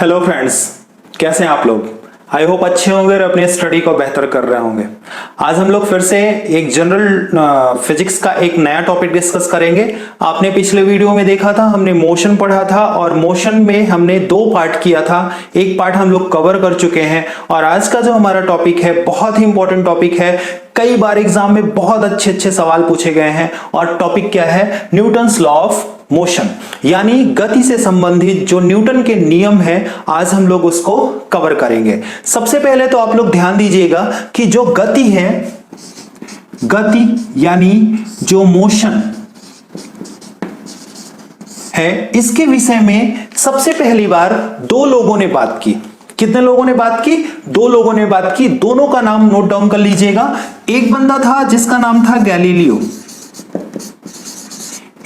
Hello friends, कैसे हैं आप लोग। आई होप अच्छे होंगे और अपनी स्टडी को बेहतर कर रहे होंगे। आज हम लोग फिर से एक जनरल फिजिक्स का एक नया टॉपिक डिस्कस करेंगे। आपने पिछले वीडियो में देखा था, हमने मोशन पढ़ा था और मोशन में हमने दो पार्ट किया था। एक पार्ट हम लोग कवर कर चुके हैं और आज का जो हमारा टॉपिक है बहुत ही इंपॉर्टेंट टॉपिक है। कई बार एग्जाम में बहुत अच्छे अच्छे सवाल पूछे गए हैं और टॉपिक क्या है? न्यूटन्स लॉ ऑफ मोशन, यानी गति से संबंधित जो न्यूटन के नियम हैं, आज हम लोग उसको कवर करेंगे। सबसे पहले तो आप लोग ध्यान दीजिएगा कि जो गति है, गति यानी जो मोशन है, इसके विषय में सबसे पहली बार दो लोगों ने बात की। कितने लोगों ने बात की? दो लोगों ने बात की। दोनों का नाम नोट डाउन कर लीजिएगा। एक बंदा था जिसका नाम था गैलीलियो,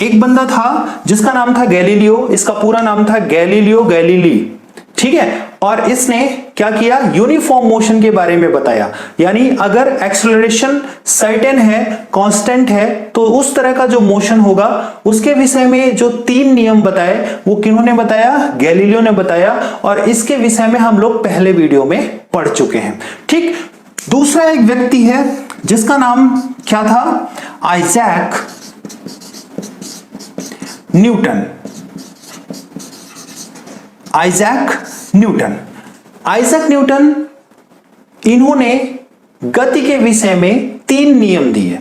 एक बंदा था जिसका नाम था गैलीलियो, इसका पूरा नाम था गैलीलियो गैलीली, ठीक है। और इसने क्या किया? यूनिफॉर्म मोशन के बारे में बताया, यानी अगर एक्सेलरेशन सर्टेन है, कांस्टेंट है, तो उस तरह का जो मोशन होगा उसके विषय में जो तीन नियम बताए वो किन्होंने बताया? गैलीलियो ने बताया। और इसके विषय में हम लोग पहले वीडियो में पढ़ चुके हैं, ठीक। दूसरा एक व्यक्ति है जिसका नाम क्या था? Isaac Newton. Isaac Newton, Isaac Newton, इन्होंने गति के विषय में तीन नियम दिए।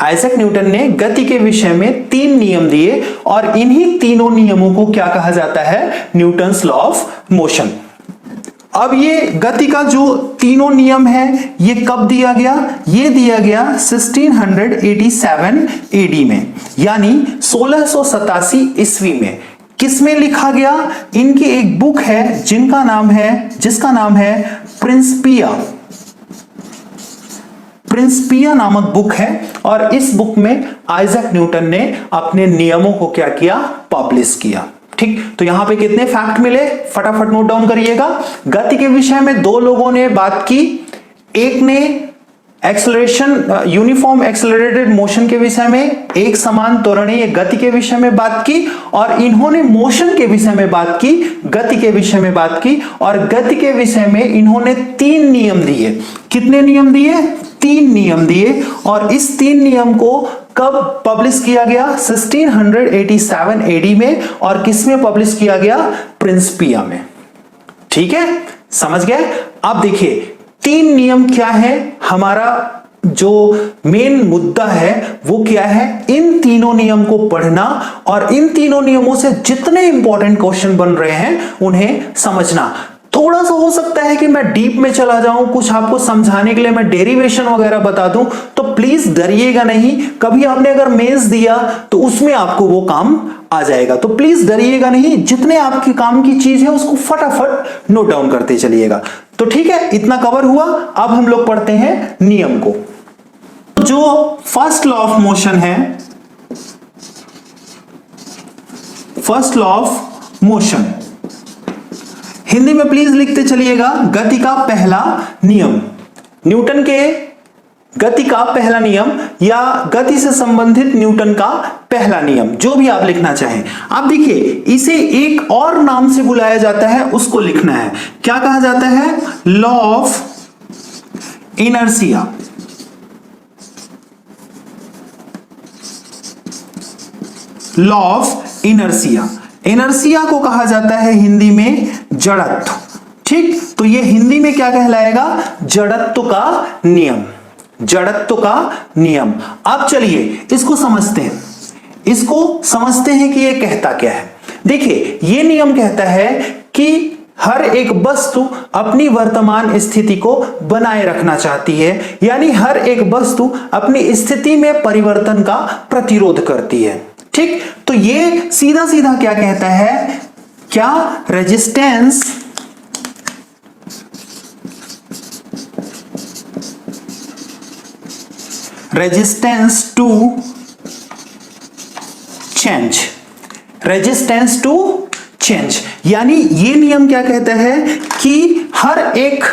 आइजैक न्यूटन ने गति के विषय में तीन नियम दिए और इन्हीं तीनों नियमों को क्या कहा जाता है? Newton's law of motion. अब ये गति का जो तीनों नियम है ये कब दिया गया? ये दिया गया 1687 एडी में, यानी 1687 ईस्वी में। किसमें लिखा गया? इनकी एक बुक है जिसका नाम है प्रिंसिपिया। प्रिंसिपिया नामक बुक है और इस बुक में आइजैक न्यूटन ने अपने नियमों को क्या किया? पब्लिश किया, ठीक। तो यहां पे कितने फैक्ट मिले? फटाफट नोट डाउन करिएगा। गति के विषय में दो लोगों ने बात की। एक ने एक्सेलरेशन, यूनिफॉर्म एक्सेलरेटेड मोशन के विषय में, एक समान त्वरणीय गति के विषय में बात की, और इन्होंने मोशन के विषय में बात की, गति के विषय में बात की। और गति के विषय में इन्होंने तीन नियम दिए। कितने नियम दिए? तीन नियम दिए। और इस तीन नियम को कब पब्लिश किया गया? 1687 एडी में। और किसमें पब्लिश किया गया? प्रिंसिपिया में, ठीक है। समझ गए? अब देखिए तीन नियम क्या है। हमारा जो मेन मुद्दा है वो क्या है? इन तीनों नियम को पढ़ना और इन तीनों नियमों से जितने इंपॉर्टेंट क्वेश्चन बन रहे हैं उन्हें समझना। थोड़ा सा हो सकता है कि मैं डीप में चला जाऊं, कुछ आपको समझाने के लिए मैं डेरिवेशन वगैरह बता दूं, तो प्लीज डरिएगा नहीं। कभी आपने अगर मेंस दिया तो उसमें आपको वो काम आ जाएगा, तो प्लीज डरिएगा नहीं। जितने आपके काम की चीज है उसको फटाफट नोट डाउन करते चलिएगा। तो ठीक है, इतना कवर हुआ। अब हम लोग पढ़ते हैं नियम को। जो फर्स्ट लॉ ऑफ मोशन है, first law of motion, Hindi में प्लीज लिखते चलिएगा। गति का पहला नियम, न्यूटन के गति का पहला नियम या गति से संबंधित न्यूटन का पहला नियम, जो भी आप लिखना चाहें। आप देखिए इसे एक और नाम से बुलाया जाता है, उसको लिखना है। क्या कहा जाता है? Law of inertia. Law of inertia, inertia को कहा जाता है हिंदी में जड़त्व, ठीक। तो ये हिंदी में क्या कहलाएगा? जड़त्व का नियम, जड़त्व का नियम। अब चलिए इसको समझते हैं, इसको समझते हैं कि ये कहता क्या है। देखिए ये नियम कहता है कि हर एक वस्तु अपनी वर्तमान स्थिति को बनाए रखना चाहती है, यानी हर एक वस्तु अपनी स्थिति में परिवर्तन का प्रतिरोध करती है, ठीक। तो ये सीधा सीधा क्या कहता है? क्या? Resistance resistance to change, resistance to change. यानी ये नियम क्या कहता है कि हर एक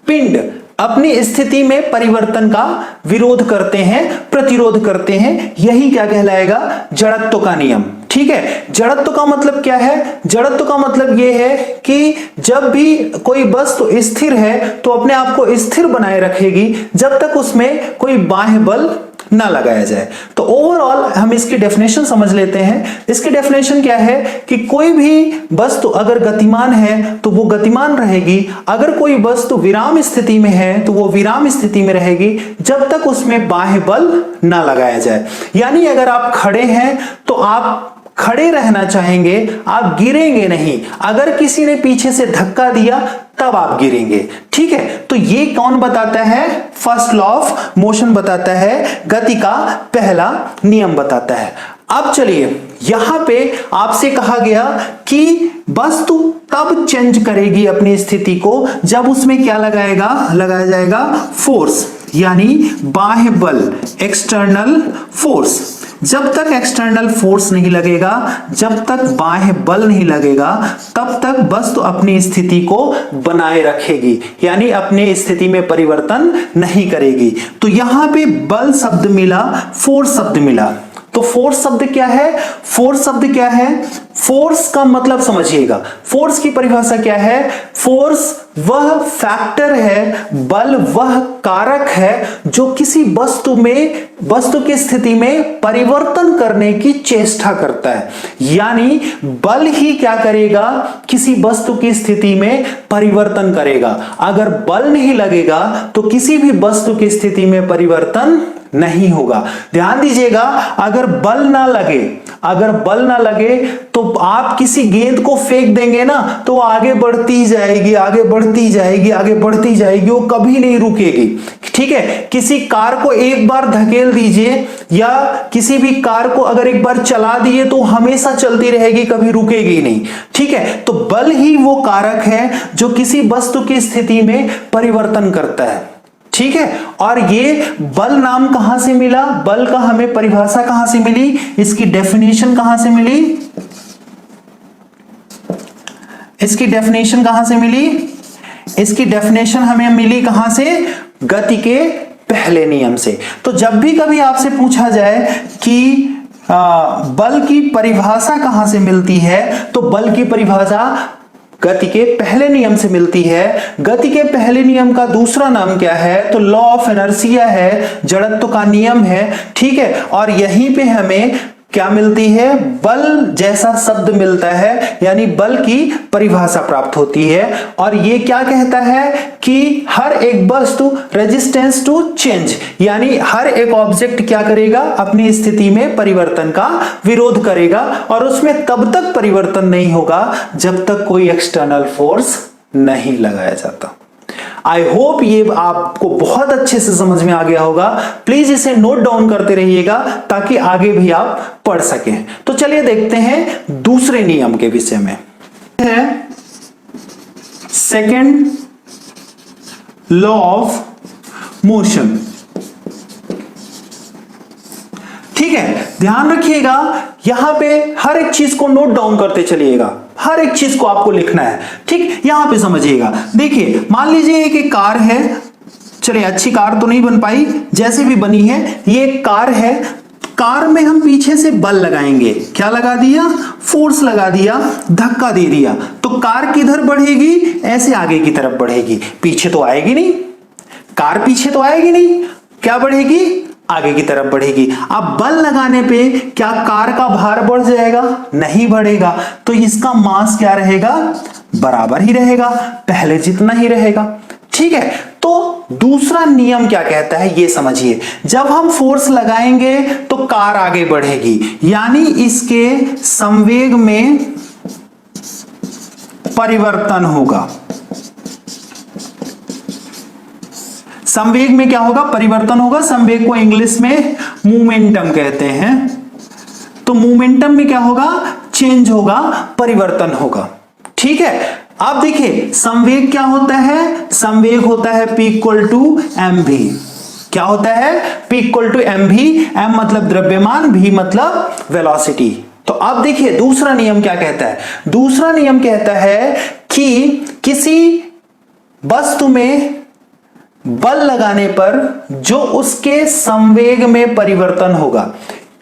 पिंड अपनी स्थिति में परिवर्तन का विरोध करते हैं, प्रतिरोध करते हैं। यही क्या कहलाएगा? जड़त्व का नियम, ठीक है। जड़त्व का मतलब क्या है? जड़त्व का मतलब यह है कि जब भी कोई वस्तु स्थिर है तो अपने आप को स्थिर बनाए रखेगी जब तक उसमें कोई बाह्य बल ना लगाया जाए। तो ओवरऑल हम इसकी डेफिनेशन समझ लेते हैं। इसकी डेफिनेशन क्या है कि कोई भी वस्तु अगर गतिमान है तो वो गतिमान रहेगी, अगर कोई वस्तु विराम स्थिति में है तो वो विराम स्थिति में रहेगी जब तक उसमें बाह्य बल ना लगाया जाए। यानी अगर आप खड़े हैं तो आप खड़े रहना चाहेंगे, आप गिरेंगे नहीं। अगर किसी ने पीछे से धक्का दिया तब आप गिरेंगे, ठीक है। तो ये कौन बताता है? फर्स्ट लॉ ऑफ मोशन बताता है, गति का पहला नियम बताता है। अब चलिए, यहां पे आपसे कहा गया कि वस्तु तब चेंज करेगी अपनी स्थिति को जब उसमें क्या लगाया जाएगा? फोर्स, यानी बाह्य बल, एक्सटर्नल फोर्स। जब तक एक्सटर्नल फोर्स नहीं लगेगा, जब तक बाह्य बल नहीं लगेगा, तब तक वस्तु अपनी स्थिति को बनाए रखेगी, यानी अपनी स्थिति में परिवर्तन नहीं करेगी। तो यहां पे बल शब्द मिला, फोर्स शब्द मिला। तो फोर्स शब्द क्या है? फोर्स शब्द क्या है? फोर्स का मतलब समझिएगा। फोर्स की परिभाषा क्या है? फोर्स वह फैक्टर है, बल वह कारक है जो किसी वस्तु की स्थिति में परिवर्तन करने की चेष्टा करता है। यानी बल ही क्या करेगा? किसी वस्तु की स्थिति में परिवर्तन करेगा। अगर बल नहीं लगेगा तो किसी भी वस्तु की स्थिति में परिवर्तन नहीं होगा। ध्यान दीजिएगा, अगर बल ना लगे तो आप किसी गेंद को फेंक देंगे ना तो आगे बढ़ती जाएगी, वो कभी नहीं रुकेगी, ठीक है। किसी कार को एक बार धकेल दीजिए या किसी भी कार को अगर एक बार चला दिए तो हमेशा चलती रहेगी, कभी रुकेगी नहीं, ठीक है। तो बल ही वो कारक है जो किसी वस्तु की स्थिति में परिवर्तन करता है, ठीक है। और ये बल नाम कहां से मिला? बल का हमें परिभाषा कहां से मिली? इसकी डेफिनेशन कहां से मिली? इसकी डेफिनेशन हमें मिली कहां से? गति के पहले नियम से। तो जब भी कभी आपसे पूछा जाए कि बल की परिभाषा कहां से मिलती है, तो बल की परिभाषा गति के पहले नियम से मिलती है। गति के पहले नियम का दूसरा नाम क्या है? तो लॉ ऑफ इनर्शिया है, जड़त्व का नियम है, ठीक है। और यहीं पे हमें क्या मिलती है? बल जैसा शब्द मिलता है, यानी बल की परिभाषा प्राप्त होती है। और ये क्या कहता है कि हर एक वस्तु रेजिस्टेंस टू चेंज, यानी हर एक ऑब्जेक्ट क्या करेगा? अपनी स्थिति में परिवर्तन का विरोध करेगा और उसमें तब तक परिवर्तन नहीं होगा जब तक कोई एक्सटर्नल फोर्स नहीं लगाया जाता। आई होप ये आपको बहुत अच्छे से समझ में आ गया होगा। प्लीज इसे नोट डाउन करते रहिएगा ताकि आगे भी आप पढ़ सकें। तो चलिए देखते हैं दूसरे नियम के विषय में। है सेकेंड लॉ ऑफ मोशन, ठीक है। ध्यान रखिएगा, यहां पे हर एक चीज को नोट डाउन करते चलिएगा, हर एक चीज को आपको लिखना है, ठीक। यहां पे समझिएगा, देखिए मान लीजिए एक कार है, चलिए अच्छी कार तो नहीं बन पाई, जैसे भी बनी है ये कार है। कार में हम पीछे से बल लगाएंगे, क्या लगा दिया? फोर्स लगा दिया, धक्का दे दिया, तो कार किधर बढ़ेगी? ऐसे आगे की तरफ बढ़ेगी, पीछे तो आएगी नहीं, कार पीछे तो आएगी नहीं, क्या बढ़ेगी? आगे की तरफ बढ़ेगी। अब बल लगाने पे क्या कार का भार बढ़ जाएगा? नहीं बढ़ेगा। तो इसका मास क्या रहेगा? बराबर ही रहेगा, पहले जितना ही रहेगा, ठीक है। तो दूसरा नियम क्या कहता है ये समझिए। जब हम फोर्स लगाएंगे तो कार आगे बढ़ेगी, यानी इसके संवेग में परिवर्तन होगा। संवेग में क्या होगा? परिवर्तन होगा। संवेग को इंग्लिश में मोमेंटम कहते हैं। तो मोमेंटम में क्या होगा? चेंज होगा, परिवर्तन होगा, ठीक है। अब देखिए संवेग क्या होता है? संवेग होता है P इक्वल टू mv। क्या होता है? P equal to mv। m मतलब द्रव्यमान, v मतलब वेलोसिटी। तो अब देखिए दूसरा नियम क्या कहता है? दूसरा नियम कहता है कि किसी वस्तु में बल लगाने पर जो उसके संवेग में परिवर्तन होगा,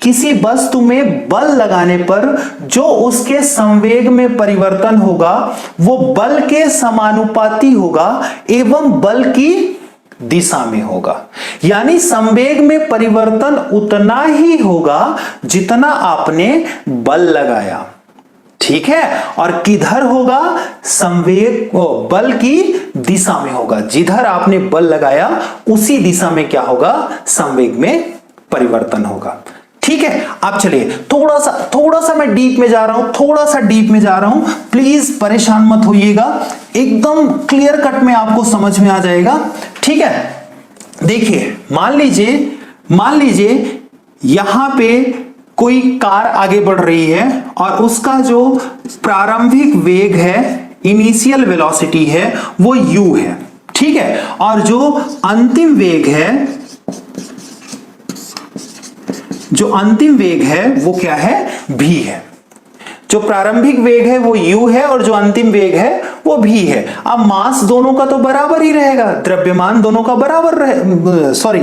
किसी वस्तु में बल लगाने पर जो उसके संवेग में परिवर्तन होगा वो बल के समानुपाती होगा एवं बल की दिशा में होगा। यानी संवेग में परिवर्तन उतना ही होगा जितना आपने बल लगाया, ठीक है। और किधर होगा? संवेग बल की दिशा में होगा। जिधर आपने बल लगाया उसी दिशा में क्या होगा? संवेग में परिवर्तन होगा, ठीक है। अब चलिए थोड़ा सा मैं डीप में जा रहा हूं, थोड़ा सा डीप में जा रहा हूं, प्लीज परेशान मत होइएगा, एकदम क्लियर कट में आपको समझ में आ जाएगा, ठीक है। देखिए मान लीजिए यहां पे कोई कार आगे बढ़ रही है और उसका जो प्रारंभिक वेग है, इनिशियल वेलोसिटी है, वो u है, ठीक है। और जो अंतिम वेग है वो क्या है? v है। जो प्रारंभिक वेग है वो u है और जो अंतिम वेग है वो v है। अब मास दोनों का तो बराबर ही रहेगा, द्रव्यमान दोनों का बराबर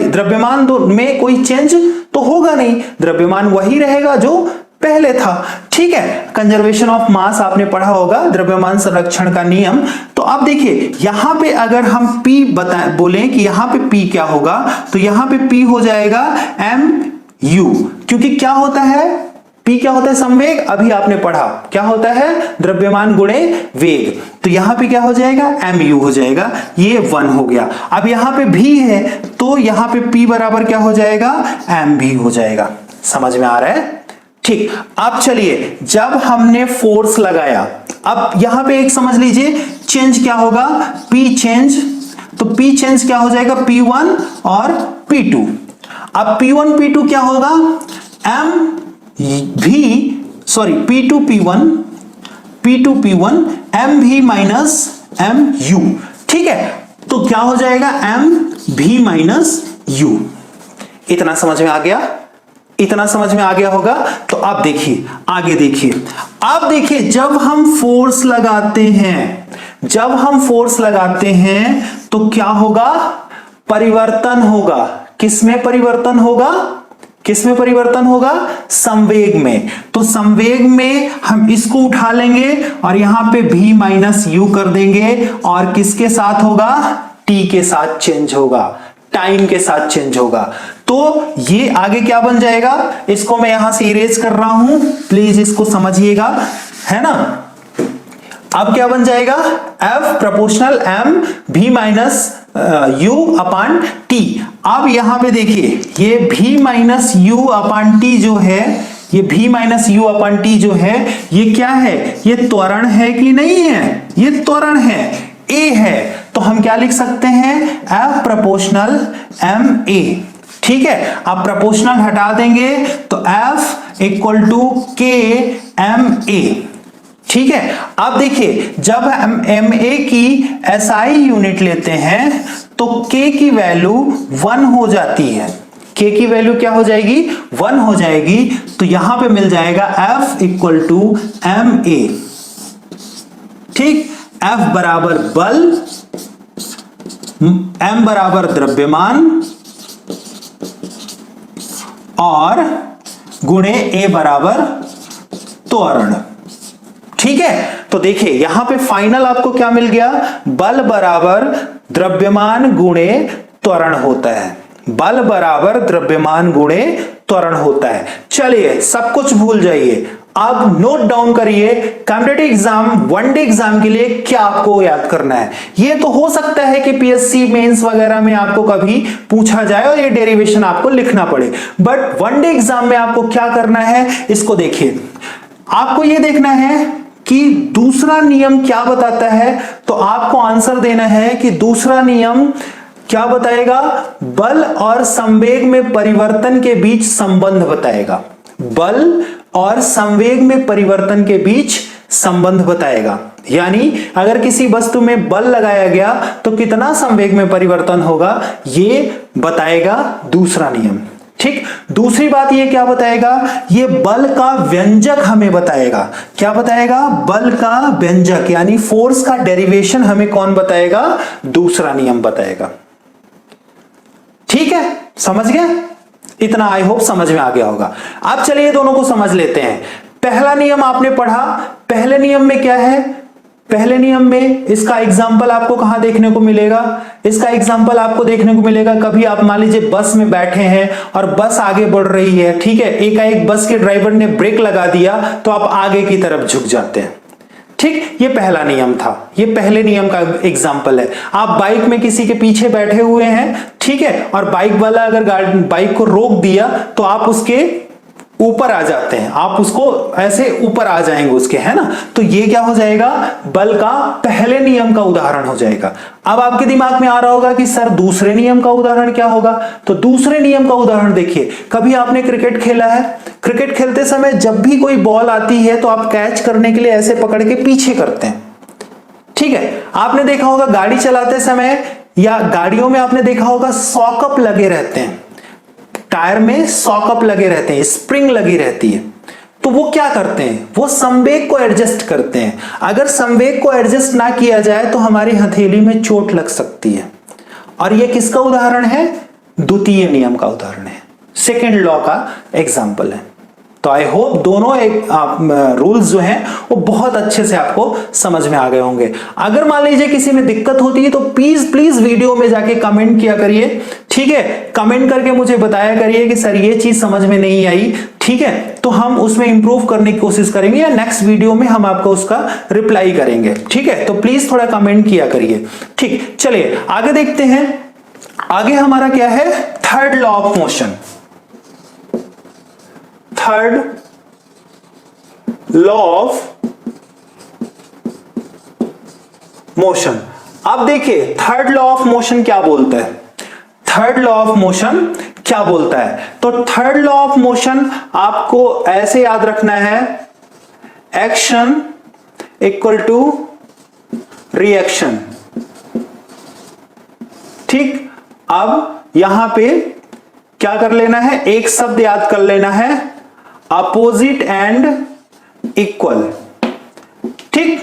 द्रव्यमान में कोई चेंज तो होगा नहीं, द्रव्यमान वही रहेगा जो पहले था, ठीक है। कंजर्वेशन ऑफ मास आपने पढ़ा होगा, द्रव्यमान संरक्षण का नियम। तो अब देखिए यहां पे अगर हम p बोले कि यहां पे p क्या होगा, तो यहां पे p हो जाएगा mu, क्योंकि क्या होता है? P क्या होता है? संवेग। अभी आपने पढ़ा क्या होता है? द्रव्यमान गुणे वेग। तो यहां पे क्या हो जाएगा? mu हो जाएगा, ये 1 हो गया। अब यहां पे v है तो यहां पे P बराबर क्या हो जाएगा? mv हो जाएगा। समझ में आ रहा है? ठीक। अब चलिए जब हमने फोर्स लगाया, अब यहां पे एक समझ लीजिए चेंज क्या होगा? P चेंज, तो P चेंज क्या हो जाएगा? P1 और P2। अब P1 P2 क्या होगा? P2 P1 mv minus mu, ठीक है। तो क्या हो जाएगा? mv minus u। इतना समझ में आ गया? इतना समझ में आ गया होगा। तो अब देखिए आगे देखिए, अब देखिए जब हम फोर्स लगाते हैं तो क्या होगा? परिवर्तन होगा। किसमें परिवर्तन होगा? संवेग में। तो संवेग में हम इसको उठा लेंगे और यहां पे v माइनस u कर देंगे, और किसके साथ होगा? t के साथ चेंज होगा, टाइम के साथ चेंज होगा। तो ये आगे क्या बन जाएगा? इसको मैं यहां से इरेज कर रहा हूं, प्लीज इसको समझिएगा, है ना। अब क्या बन जाएगा? F proportional m v minus u अपान t। अब यहां पे देखिए ये v माइनस u अपान t जो है, ये क्या है? ये त्वरण है कि नहीं है? ये त्वरण है, a है। तो हम क्या लिख सकते हैं? F प्रोपोर्शनल ma, ठीक है। अब प्रोपोर्शनल हटा देंगे तो F equal to k ma, ठीक है। अब देखिए जब हम ma की SI यूनिट लेते हैं तो k की वैल्यू 1 हो जाती है। k की वैल्यू क्या हो जाएगी? 1 हो जाएगी। तो यहां पे मिल जाएगा F इक्वल टू ma, ठीक। F बराबर बल, m बराबर द्रव्यमान और गुणे a बराबर त्वरण, ठीक है। तो देखिए यहां पे फाइनल आपको क्या मिल गया? बल बराबर द्रव्यमान गुणे त्वरण होता है, बल बराबर द्रव्यमान गुणे त्वरण होता है। चलिए सब कुछ भूल जाइए, अब नोट डाउन करिए कॉम्पिटिटिव एग्जाम, वनडे एग्जाम के लिए क्या आपको याद करना है। ये तो हो सकता है कि पीएससी मेंस वगैरह में आपको कभी पूछा जाए और ये डेरिवेशन आपको लिखना पड़े, बट वनडे एग्जाम में आपको क्या करना है इसको देखिए। आपको ये देखना है कि दूसरा नियम क्या बताता है, तो आपको आंसर देना है कि दूसरा नियम क्या बताएगा? बल और संवेग में परिवर्तन के बीच संबंध बताएगा। बल और संवेग में परिवर्तन के बीच संबंध बताएगा। यानी अगर किसी वस्तु में बल लगाया गया तो कितना संवेग में परिवर्तन होगा, ये बताएगा दूसरा नियम, ठीक। दूसरी बात ये क्या बताएगा? ये बल का व्यंजक हमें बताएगा। क्या बताएगा? बल का व्यंजक, यानी फोर्स का डेरिवेशन हमें कौन बताएगा? दूसरा नियम बताएगा, ठीक है। समझ गए? इतना आई होप समझ में आ गया होगा। अब चलिए दोनों को समझ लेते हैं। पहला नियम आपने पढ़ा, पहले नियम में क्या है, पहले नियम में इसका एग्जाम्पल आपको कहां देखने को मिलेगा, इसका एग्जाम्पल आपको देखने को मिलेगा कभी आप मान लीजिए बस में बैठे हैं और बस आगे बढ़ रही है, ठीक है, एकाएक बस के ड्राइवर ने ब्रेक लगा दिया तो आप आगे की तरफ झुक जाते हैं, ठीक, ये पहला नियम था, ये पहले नियम का एग्जाम्पल है। आप बाइक में किसी के पीछे बैठे हुए हैं, ठीक है, और बाइक वाला अगर बाइक को रोक दिया तो आप उसके ऊपर आ जाते हैं, आप उसको ऐसे ऊपर आ जाएंगे उसके, है ना, तो ये क्या हो जाएगा, बल का पहले नियम का उदाहरण हो जाएगा। अब आपके दिमाग में आ रहा होगा कि सर दूसरे नियम का उदाहरण क्या होगा, तो दूसरे नियम का उदाहरण देखिए, कभी आपने क्रिकेट खेला है, क्रिकेट खेलते समय जब भी कोई बॉल आती है तो आप कैच करने के लिए ऐसे पकड़ के पीछे करते हैं, ठीक है। आपने देखा होगा गाड़ी चलाते समय या गाड़ियों में आपने देखा होगा सॉकअप लगे रहते हैं, टायर में सॉकअप लगे रहते हैं, स्प्रिंग लगी रहती है, तो वो क्या करते हैं, वो संवेग को एडजस्ट करते हैं। अगर संवेग को एडजस्ट ना किया जाए तो हमारी हथेली में चोट लग सकती है, और ये किसका उदाहरण है, द्वितीय नियम का उदाहरण है, सेकेंड लॉ का एग्जाम्पल है। तो आई होप दोनों रूल्स जो हैं वो बहुत अच्छे से आपको समझ में आ गए होंगे। अगर मान लीजिए किसी में दिक्कत होती है तो प्लीज वीडियो में जाके कमेंट किया करिए, ठीक है, कमेंट करके मुझे बताया करिए कि सर ये चीज समझ में नहीं आई, ठीक है, तो हम उसमें इंप्रूव करने की कोशिश करेंगे या नेक्स्ट वीडियो में हम आपको उसका रिप्लाई करेंगे, ठीक है, तो प्लीज थोड़ा कमेंट किया करिए, ठीक। चलिए आगे देखते हैं, आगे हमारा क्या है, third law of motion, third law of motion. अब देखिए थर्ड लॉ ऑफ मोशन क्या बोलता है, थर्ड लॉ ऑफ मोशन क्या बोलता है, तो थर्ड लॉ ऑफ मोशन आपको ऐसे याद रखना है, एक्शन इक्वल टू रिएक्शन, ठीक। अब यहां पे क्या कर लेना है, एक शब्द याद कर लेना है, अपोजिट एंड इक्वल, ठीक।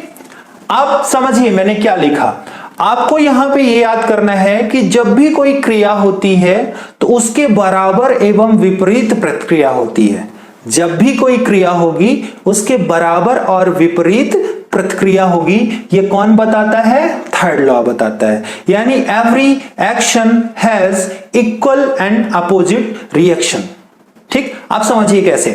अब समझिए मैंने क्या लिखा, आपको यहां पे ये याद करना है कि जब भी कोई क्रिया होती है तो उसके बराबर एवं विपरीत प्रतिक्रिया होती है, जब भी कोई क्रिया होगी उसके बराबर और विपरीत प्रतिक्रिया होगी, ये कौन बताता है, थर्ड लॉ बताता है, यानी every action has equal and opposite reaction, ठीक। आप समझिए कैसे,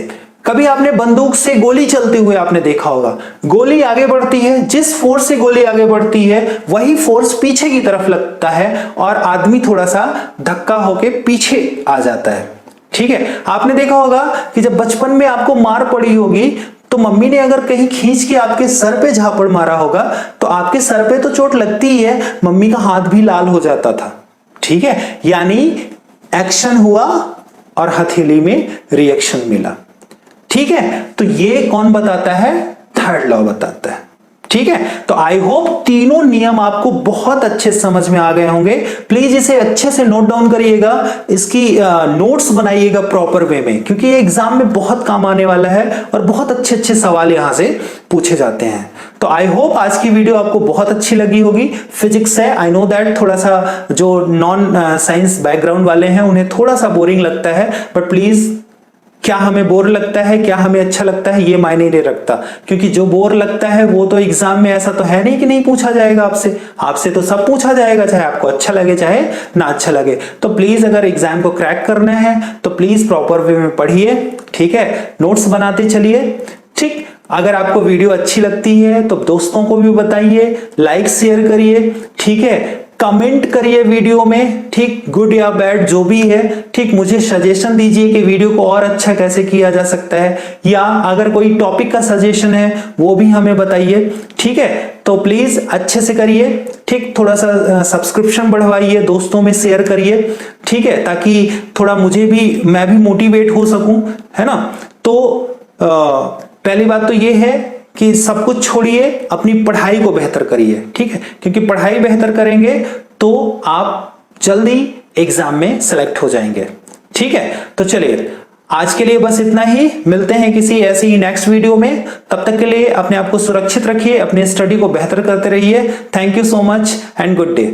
कभी आपने बंदूक से गोली चलते हुए आपने देखा होगा, गोली आगे बढ़ती है, जिस फोर्स से गोली आगे बढ़ती है वही फोर्स पीछे की तरफ लगता है और आदमी थोड़ा सा धक्का होके पीछे आ जाता है, ठीक है। आपने देखा होगा कि जब बचपन में आपको मार पड़ी होगी तो मम्मी ने अगर कहीं खींच के आपके सर पे झापड़ मारा होगा तो आपके सर पे तो चोट लगती ही है, मम्मी का हाथ भी लाल हो जाता था, ठीक है, यानी एक्शन हुआ और हथेली में रिएक्शन मिला, ठीक है। तो ये कौन बताता है, थर्ड लॉ बताता है, ठीक है। तो आई होप तीनों नियम आपको बहुत अच्छे समझ में आ गए होंगे। प्लीज इसे अच्छे से नोट डाउन करिएगा, इसकी नोट्स बनाइएगा प्रॉपर वे में, क्योंकि ये एग्जाम में बहुत काम आने वाला है और बहुत अच्छे अच्छे सवाल यहां से पूछे जाते हैं। तो आई होप आज की वीडियो आपको बहुत अच्छी लगी होगी। फिजिक्स है, आई नो दैट थोड़ा सा जो नॉन साइंस बैकग्राउंड वाले हैं उन्हें थोड़ा सा बोरिंग लगता है, बट प्लीज क्या हमें बोर लगता है, क्या हमें अच्छा लगता है, ये मायने नहीं रखता, क्योंकि जो बोर लगता है वो तो एग्जाम में ऐसा तो है नहीं कि नहीं पूछा जाएगा आपसे, आपसे तो सब पूछा जाएगा, चाहे आपको अच्छा लगे चाहे ना अच्छा लगे। तो प्लीज अगर एग्जाम को क्रैक करना है तो प्लीज प्रॉपर वे में पढ़िए, ठीक है, नोट्स बनाते चलिए, ठीक। अगर आपको वीडियो अच्छी लगती है तो दोस्तों को भी बताइए, लाइक शेयर करिए, ठीक है, कमेंट करिए वीडियो में, ठीक, गुड या बैड जो भी है, ठीक, मुझे सजेशन दीजिए कि वीडियो को और अच्छा कैसे किया जा सकता है, या अगर कोई टॉपिक का सजेशन है वो भी हमें बताइए, ठीक है। तो प्लीज अच्छे से करिए, ठीक, थोड़ा सा सब्सक्रिप्शन बढ़वाइए, दोस्तों में शेयर करिए, ठीक है, ताकि थोड़ा मैं भी मोटिवेट हो सकूं, है ना। तो पहली बात तो ये है कि सब कुछ छोड़िए, अपनी पढ़ाई को बेहतर करिए, ठीक है, क्योंकि पढ़ाई बेहतर करेंगे तो आप जल्दी एग्जाम में सेलेक्ट हो जाएंगे, ठीक है। तो चलिए आज के लिए बस इतना ही, मिलते हैं किसी ऐसी ही नेक्स्ट वीडियो में, तब तक के लिए अपने आप को सुरक्षित रखिए, अपने स्टडी को बेहतर करते रहिए। Thank you so much and good day.